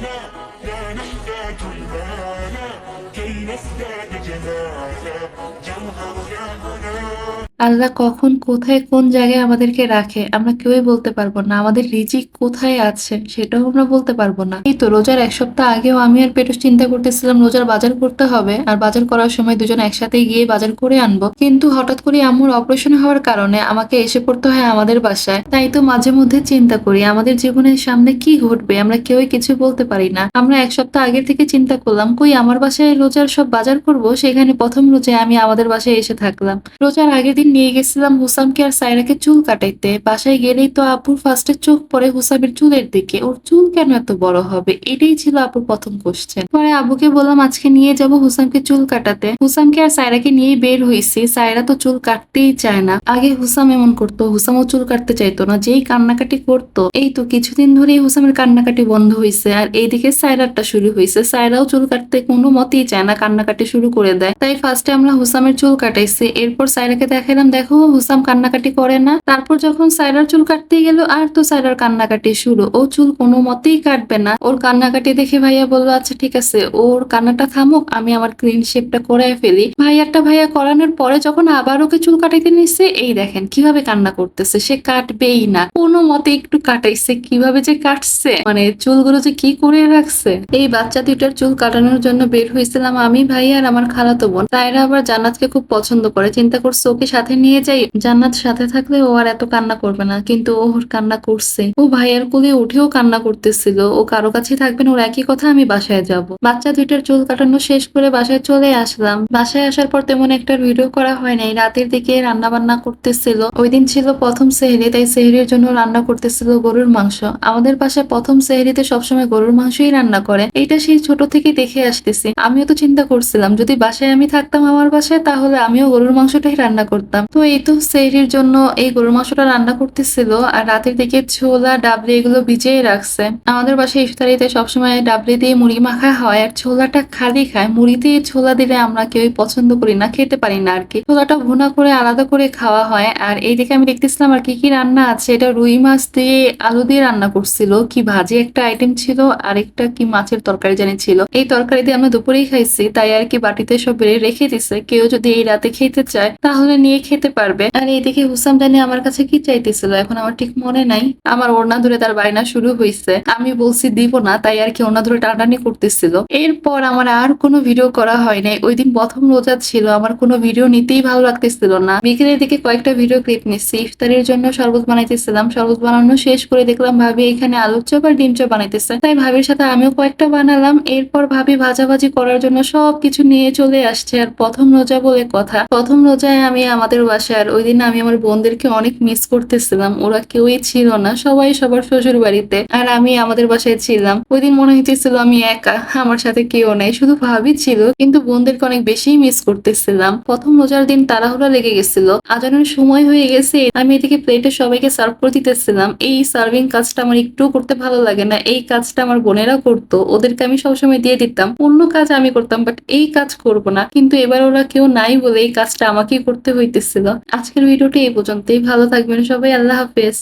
معنا لا نحتاج المال كي نزداد جمالا جوهرنا هنا আল্লাহ কখন কোথায় কোন জায়গায় আমাদেরকে রাখে আমরা কেউই বলতে পারবো না। আমাদের রিজিক কোথায় আছে সেটাও আমরা বলতে পারবো না। এই তো রোজার এক সপ্তাহ আগেও আমি আর পেটুস চিন্তা করতেছিলাম রোজার বাজার করতে হবে, আর বাজার করার সময় দুজন একসাথে গিয়ে বাজার করে আনবো, কিন্তু হঠাৎ করে আম্মুর অপারেশন হওয়ার কারণে আমাকে এসে পড়তে হয় আমাদের বাসায়। তাই তো মাঝে মধ্যে চিন্তা করি আমাদের জীবনের সামনে কি ঘটবে আমরা কেউই কিছু বলতে পারি না। আমরা এক সপ্তাহ আগের থেকে চিন্তা করলাম কই আমার বাসায় রোজার সব বাজার করব, সেখানে প্রথম রোজায় আমি আমাদের বাসায় এসে থাকলাম। রোজার আগের দিন নিয়ে গেছিলাম হুসামকে আর সাইরাকে চুল কাটাইতে। বাসায় গেলেই তো আপুর ফার্স্টে চোখ পড়ে হুসামের চুলের দিকে। ওর চুল কেন এত বড় হবে, এটাই ছিল আপুর প্রথম কোশ্চেন। পরে আব্বুকে বললাম আজকে নিয়ে যাব হুসামকে চুল কাটাতে। হুসামকে আর সাইরাকে নিয়ে বের হইছি। সাইরা তো চুল কাটতেই চায় না। আগে হুসাম এমন করতো, হুসামও চুল কাটতে চাইতো না, যেই কান্নাকাটি করতো। এই তো কিছুদিন ধরেই হুসামের কান্নাকাটি বন্ধ হয়েছে, আর এইদিকে সাইরারটা শুরু হয়েছে। সাইরাও চুল কাটতে কোনো মতেই চায় না, কান্নাকাটি শুরু করে দেয়। তাই ফার্স্টে আমরা হুসামের চুল কাটাইছি, এরপর সাইরাকে দেখাইলাম দেখো হুসাম কান্নাকাটি করে না। তারপর যখন সাইরার চুল কাটতে গেল আর তো সাইরার কান্নাকাটি শুরু, ও চুল কোনো মতেই কাটবে না। ওর কান্নাকাটি দেখে ভাইয়া বললো আচ্ছা ঠিক আছে ওর কান্নাটা থামুক, আমি আমার ক্লিন শেপটা করায় ফেলি। ভাইয়া করানোর পরে যখন আবার ওকে চুল কাটাইতে নিচ্ছে, এই দেখেন কিভাবে কান্না করতেছে, সে কাটবেই না। কোনো মতে একটু কাটাইছে, কিভাবে যে কাটছে, মানে চুলগুলো যে কি করে রাখছে। এই বাচ্চা দুইটার চুল কাটানোর জন্য বের হয়েছিলাম আমি, ভাইয়া আর আমার খালাতো বোন। সাইরা আবার জান্নাতকে খুব পছন্দ করে, চিন্তা করছে ওকে সাথে নিয়ে যাই, জান্নাত সাথে থাকলে ও আর এত কান্না করবে না। কিন্তু ও ওর কান্না করছে, ও ভাইয়ার কোলে উঠেও কান্না করতেছিল। ও কারো কাছে থাকবে না, ওর একই কথা আমি বাসায় যাব। বাচ্চা দুইটার চুল কাটানো শেষ করে বাসায় চলে আসলাম। বাসায় আসার পর তেমন একটা ভিডিও করা হয় নাই। রাতের দিকে রান্না বান্না করতেছিল, ওই দিন ছিল প্রথম সেহরি, তাই সেহরির জন্য রান্না করতেছিল গরুর মাংস। আমাদের বাসায় প্রথম সেহরিতে সবসময় গরুর মাংসই রান্না করে, এটা সেই ছোট থেকে দেখে আসতেছি। আমিও তো চিন্তা করছিলাম যদি বাসায় আমি থাকতাম আমার বাসায়, তাহলে আমিও গরুর মাংসটাই রান্না করতাম। তো এই তো সেহরির জন্য এই গরুর মাংসটা রান্না করতেছিল, আর রাতের দিকে ছোলা ডাবলি এগুলো ভিজিয়ে রাখছে। আমাদের বাসায় ইফতারিতে সবসময় ডাবলি দিয়ে মুড়ি মাখা হয়, আর ছোলাটা খালি খায়। মুড়ি দিয়ে ছোলা দিলে আমরা কেউই পছন্দ করি না, খেতে পারি না আর কি। ছোলাটা ভুনা করে আলাদা করে খাওয়া হয়। আর এইদিকে আমি দেখতেছিলাম আর কি কি রান্না আছে। এটা রুই মাছ দিয়ে আলু দিয়ে রান্না করছিল, কি ভাজি একটা আইটেম ছিল, আরেকটা কি মাছের তরকারি জানি ছিল। এই তরকারি দিয়ে আমরা দুপুরেই খাইছি, তাই আর কি বাটিতে সব বেড়ে রেখে দিছে, কেউ যদি এই রাতে খেতে চায় তাহলে নিয়ে খেতে পারবে। আর এইদিকে হুসাম জানি আমার কাছে কি চাইতেছিল এখন আমার ঠিক মনে নাই। আমার ওড়না ধরে তার বায়না শুরু হয়েছে, আমি বলছি দিব না, তাই আর কি ওড়না ধরে টানাটানি করতেছিল। এরপর আমার আর কোনো ভিডিও করা হয় নাই। ওই দিন প্রথম রোজা ছিল, আমার কোনো ভিডিও নিতেই ভালো লাগতেছিল না। বিকেলের দিকে কয়েকটা ভিডিও ক্লিপ নিচ্ছি। ইফতারের জন্য শরবত বানাইতেছিলাম, শরবত বানানো শেষ করে দেখলাম ভাবি এখানে আলুর চপ আর ডিম চপ বানাইতেছে, তাই ভাবির সাথে আমিও কয়েকটা বানালাম। এরপর ভাবি ভাজাভাজি করার জন্য সবকিছু নিয়ে চলে আসছে। আর প্রথম রোজা বলে কথা, প্রথম রোজায় আমি আমাদের বাসায়, আর ওই দিন আমি আমার বোনদেরকে অনেক মিস করতেছিলাম। ওরা কেউই ছিল না, সবাই সবার শ্বশুর বাড়িতে, আর আমি আমাদের বাসায় ছিলাম। ওই দিন মনে হইতেছিল আমি একা, আমার সাথে কেউ নেই, শুধু ভাবি ছিল। কিন্তু বোনদেরকে অনেক বেশি মিস করতেছিলাম। প্রথম রোজার দিন তাড়াহুড়া লেগে গেছিল, আজানের সময় হয়ে গেছে, আমি এদিকে প্লেটে সবাইকে সার্ভ করে দিতেছিলাম। এই সার্ভিং কাজটা আমার একটু করতে ভালো লাগে না, এই কাজটা আমার বোনেরা করতো, ওদেরকে আমি সবসময় দিয়ে দিতাম। অন্য কাজ আমি করতাম, বাট এই কাজ করব না। কিন্তু এবার ওরা কেউ নাই বলে এই কাজটা আমাকেই করতে হইতেছিল। আজকের ভিডিওটি এই পর্যন্তই, ভালো থাকবেন সবাই, আল্লাহ হাফেজ।